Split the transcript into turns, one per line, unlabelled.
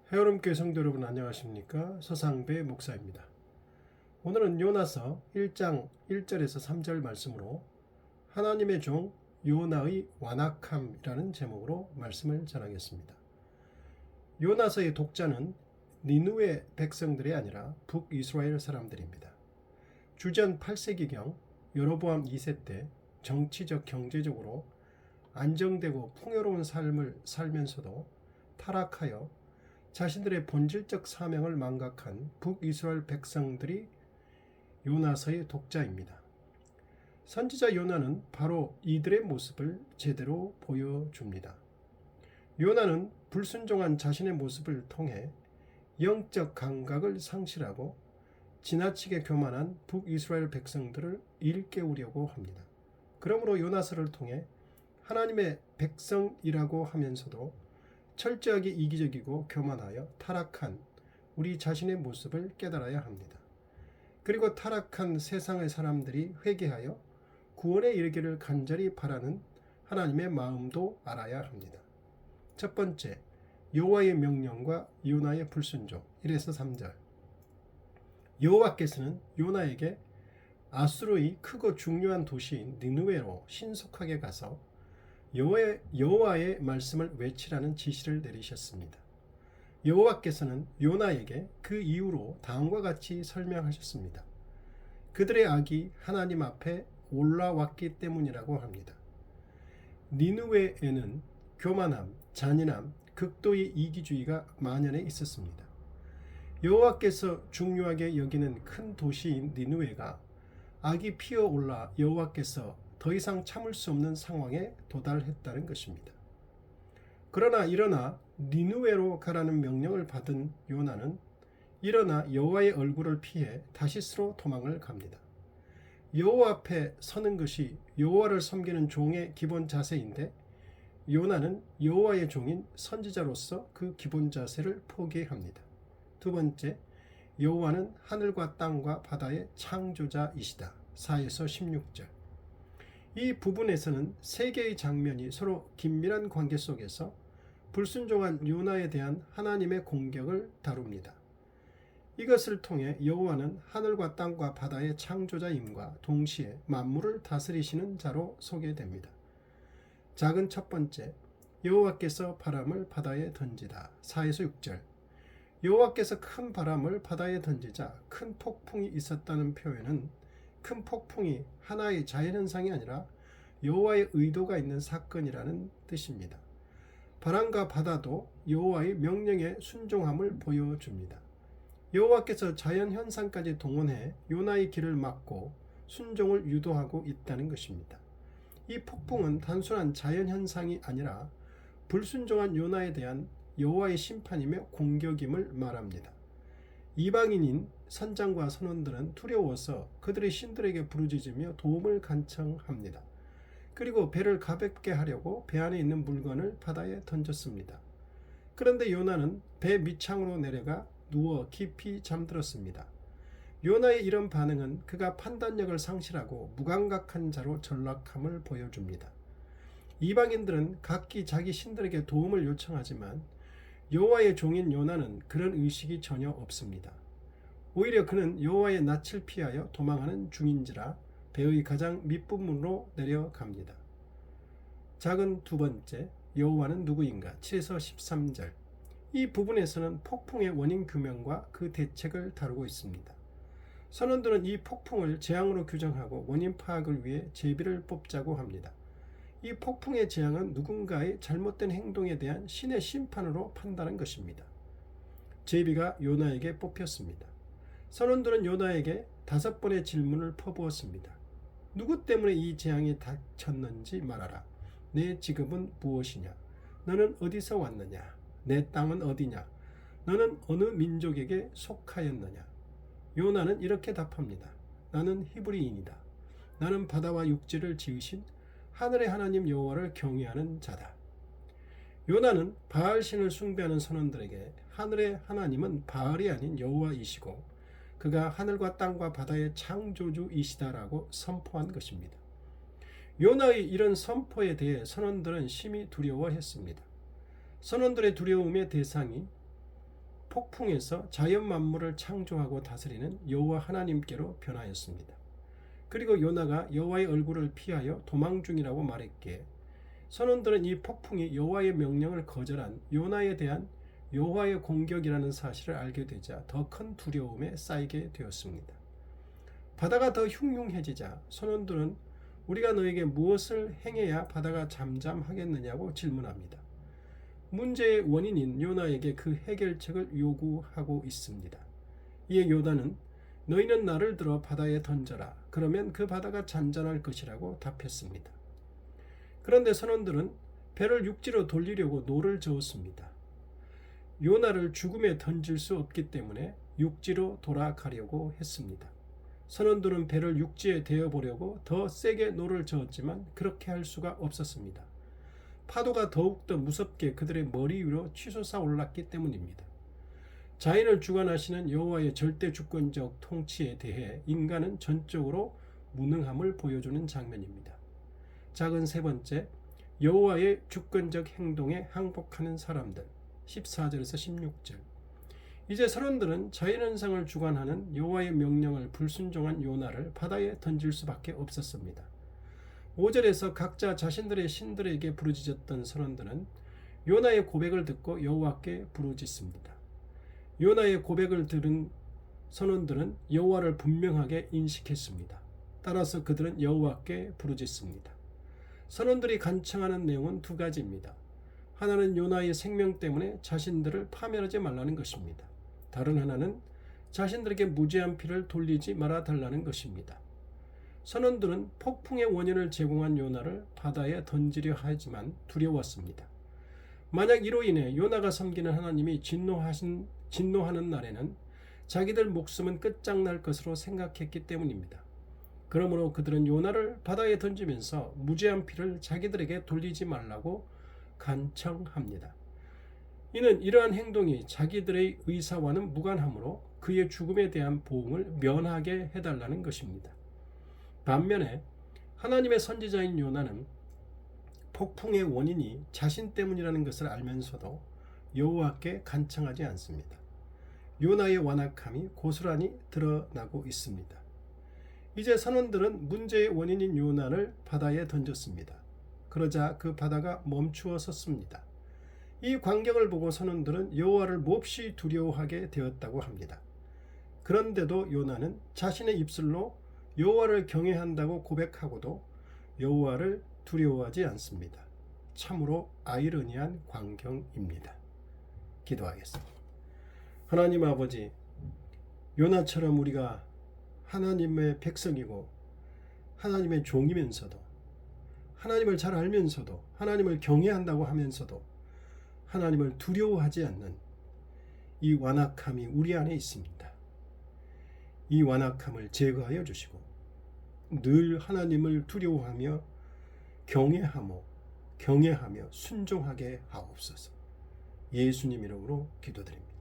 해오름교회 성도 여러분 안녕하십니까? 서상배 목사입니다. 오늘은 요나서 1장 1절에서 3절 말씀으로 하나님의 종 요나의 완악함이라는 제목으로 말씀을 전하겠습니다. 요나서의 독자는 니느웨 백성들이 아니라 북이스라엘 사람들입니다. 주전 8세기경 여로보암 2세 때 정치적 경제적으로 안정되고 풍요로운 삶을 살면서도 타락하여 자신들의 본질적 사명을 망각한 북이스라엘 백성들이 요나서의 독자입니다. 선지자 요나는 바로 이들의 모습을 제대로 보여줍니다. 요나는 불순종한 자신의 모습을 통해 영적 감각을 상실하고 지나치게 교만한 북이스라엘 백성들을 일깨우려고 합니다. 그러므로 요나서를 통해 하나님의 백성이라고 하면서도 철저하게 이기적이고 교만하여 타락한 우리 자신의 모습을 깨달아야 합니다. 그리고 타락한 세상의 사람들이 회개하여 구원에 이르기를 간절히 바라는 하나님의 마음도 알아야 합니다. 첫 번째, 여호와의 명령과 요나의 불순종 1에서 3절. 여호와께서는 요나에게 아수르의 크고 중요한 도시인 니느웨로 신속하게 가서 여호와의 말씀을 외치라는 지시를 내리셨습니다. 여호와께서는 요나에게 그 이유로 다음과 같이 설명하셨습니다. 그들의 악이 하나님 앞에 올라왔기 때문이라고 합니다. 니느웨에는 교만함, 잔인함, 극도의 이기주의가 만연해 있었습니다. 여호와께서 중요하게 여기는 큰 도시인 니느웨가 악이 피어올라 여호와께서 더 이상 참을 수 없는 상황에 도달했다는 것입니다. 그러나 일어나 니느웨로 가라는 명령을 받은 요나는 일어나 여호와의 얼굴을 피해 다시스로 도망을 갑니다. 여호와 앞에 서는 것이 여호와를 섬기는 종의 기본 자세인데 요나는 여호와의 종인 선지자로서 그 기본 자세를 포기합니다. 두 번째, 여호와는 하늘과 땅과 바다의 창조자이시다. 4에서 16절. 이 부분에서는 세 개의 장면이 서로 긴밀한 관계 속에서 불순종한 요나에 대한 하나님의 공격을 다룹니다. 이것을 통해 여호와는 하늘과 땅과 바다의 창조자임과 동시에 만물을 다스리시는 자로 소개됩니다. 작은 첫 번째, 여호와께서 바람을 바다에 던지다. 4에서 6절. 여호와께서 큰 바람을 바다에 던지자 큰 폭풍이 있었다는 표현은 큰 폭풍이 하나의 자연현상이 아니라 여호와의 의도가 있는 사건이라는 뜻입니다. 바람과 바다도 여호와의 명령에 순종함을 보여줍니다. 여호와께서 자연현상까지 동원해 요나의 길을 막고 순종을 유도하고 있다는 것입니다. 이 폭풍은 단순한 자연현상이 아니라 불순종한 요나에 대한 여호와의 심판이며 공격임을 말합니다. 이방인인 선장과 선원들은 두려워서 그들의 신들에게 부르짖으며 도움을 간청합니다. 그리고 배를 가볍게 하려고 배 안에 있는 물건을 바다에 던졌습니다. 그런데 요나는 배 밑창으로 내려가 누워 깊이 잠들었습니다. 요나의 이런 반응은 그가 판단력을 상실하고 무감각한 자로 전락함을 보여줍니다. 이방인들은 각기 자기 신들에게 도움을 요청하지만 여호와의 종인 요나는 그런 의식이 전혀 없습니다. 오히려 그는 여호와의 낯을 피하여 도망하는 중인지라 배의 가장 밑부분으로 내려갑니다. 작은 두 번째, 여호와는 누구인가? 7에서 13절. 이 부분에서는 폭풍의 원인 규명과 그 대책을 다루고 있습니다. 선원들은 이 폭풍을 재앙으로 규정하고 원인 파악을 위해 제비를 뽑자고 합니다. 이 폭풍의 재앙은 누군가의 잘못된 행동에 대한 신의 심판으로 판단한 것입니다. 제비가 요나에게 뽑혔습니다. 선원들은 요나에게 5번의 질문을 퍼부었습니다. 누구 때문에 이 재앙이 닥쳤는지 말하라. 내 직업은 무엇이냐? 너는 어디서 왔느냐? 내 땅은 어디냐? 너는 어느 민족에게 속하였느냐? 요나는 이렇게 답합니다. 나는 히브리인이다. 나는 바다와 육지를 지으신 하늘의 하나님 여호와를 경외하는 자다. 요나는 바알신을 숭배하는 선원들에게 하늘의 하나님은 바알이 아닌 여호와이시고 그가 하늘과 땅과 바다의 창조주이시다라고 선포한 것입니다. 요나의 이런 선포에 대해 선원들은 심히 두려워했습니다. 선원들의 두려움의 대상이 폭풍에서 자연 만물을 창조하고 다스리는 여호와 하나님께로 변하였습니다. 그리고 요나가 여호와의 얼굴을 피하여 도망 중이라고 말했기에 선원들은 이 폭풍이 여호와의 명령을 거절한 요나에 대한 여호와의 공격이라는 사실을 알게 되자 더 큰 두려움에 쌓이게 되었습니다. 바다가 더 흉흉해지자 선원들은 우리가 너에게 무엇을 행해야 바다가 잠잠하겠느냐고 질문합니다. 문제의 원인인 요나에게 그 해결책을 요구하고 있습니다. 이에 요나는 너희는 나를 들어 바다에 던져라. 그러면 그 바다가 잔잔할 것이라고 답했습니다. 그런데 선원들은 배를 육지로 돌리려고 노를 저었습니다. 요나를 죽음에 던질 수 없기 때문에 육지로 돌아가려고 했습니다. 선원들은 배를 육지에 대어보려고 더 세게 노를 저었지만 그렇게 할 수가 없었습니다. 파도가 더욱더 무섭게 그들의 머리 위로 치솟아 올랐기 때문입니다. 자연을 주관하시는 여호와의 절대 주권적 통치에 대해 인간은 전적으로 무능함을 보여주는 장면입니다. 작은 세 번째, 여호와의 주권적 행동에 항복하는 사람들 14절에서 16절. 이제 선원들은 자연현상을 주관하는 여호와의 명령을 불순종한 요나를 바다에 던질 수밖에 없었습니다. 5절에서 각자 자신들의 신들에게 부르짖었던 선원들은 요나의 고백을 듣고 여호와께 부르짖습니다. 요나의 고백을 들은 선원들은 여호와를 분명하게 인식했습니다. 따라서 그들은 여호와께 부르짖습니다. 선원들이 간청하는 내용은 두 가지입니다. 하나는 요나의 생명 때문에 자신들을 파멸하지 말라는 것입니다. 다른 하나는 자신들에게 무죄한 피를 돌리지 말아 달라는 것입니다. 선원들은 폭풍의 원인을 제공한 요나를 바다에 던지려 하지만 두려웠습니다. 만약 이로 인해 요나가 섬기는 하나님이 진노하는 날에는 자기들 목숨은 끝장날 것으로 생각했기 때문입니다. 그러므로 그들은 요나를 바다에 던지면서 무죄한 피를 자기들에게 돌리지 말라고 간청합니다. 이는 이러한 행동이 자기들의 의사와는 무관하므로 그의 죽음에 대한 보응을 면하게 해달라는 것입니다. 반면에 하나님의 선지자인 요나는 폭풍의 원인이 자신 때문이라는 것을 알면서도 여호와께 간청하지 않습니다. 요나의 완악함이 고스란히 드러나고 있습니다. 이제 선원들은 문제의 원인인 요나를 바다에 던졌습니다. 그러자 그 바다가 멈추어 섰습니다. 이 광경을 보고 선원들은 여호와를 몹시 두려워하게 되었다고 합니다. 그런데도 요나는 자신의 입술로 여호와를 경외한다고 고백하고도 여호와를 두려워하지 않습니다. 참으로 아이러니한 광경입니다. 기도하겠습니다. 하나님 아버지, 요나처럼 우리가 하나님의 백성이고 하나님의 종이면서도 하나님을 잘 알면서도 하나님을 경외한다고 하면서도 하나님을 두려워하지 않는 이 완악함이 우리 안에 있습니다. 이 완악함을 제거하여 주시고 늘 하나님을 두려워하며 경외하며 순종하게 하옵소서. 예수님 이름으로 기도드립니다.